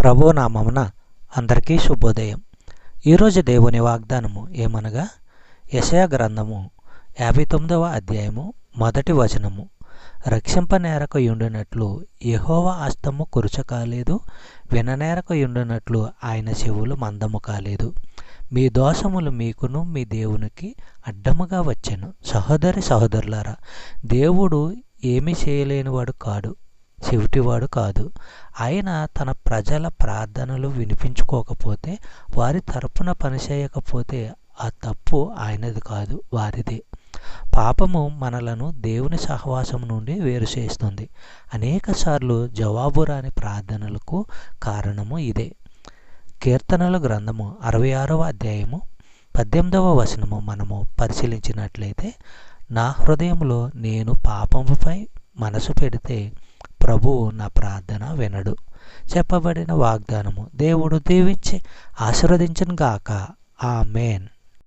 ప్రభువు నామమున అందరికీ శుభోదయం. ఈరోజు దేవుని వాగ్దానము ఏమనగా యెషయా గ్రంథము 59వ అధ్యాయము 1వ వచనము. రక్షింపనేరక యుండునట్లు యెహోవా హస్తము కురుచ కాలేదు, విననేరక యుండునట్లు ఆయన చెవులు మందము కాలేదు. మీ దోషములు మీకును మీ దేవునికి అడ్డముగా వచ్చెను. సహోదరి సహోదరులారా, దేవుడు ఏమీ చేయలేనివాడు కాడు, చెవిటివాడు కాదు. ఆయన తన ప్రజల ప్రార్థనలు వినిపించుకోకపోతే, వారి తరపున పనిచేయకపోతే ఆ తప్పు ఆయనది కాదు, వారిదే. పాపము మనలను దేవుని సహవాసం నుండి వేరు చేస్తుంది. అనేకసార్లు జవాబు రాని ప్రార్థనలకు కారణము ఇదే. కీర్తనల గ్రంథము 66వ అధ్యాయము 18వ వచనము మనము పరిశీలించినట్లయితే, నా హృదయంలో నేను పాపముపై మనసు పెడితే ప్రభువు నా ప్రార్థన వినడు. చెప్పబడిన వాగ్దానము దేవుడు దీవించి ఆశీర్వదించును గాక. ఆమేన్.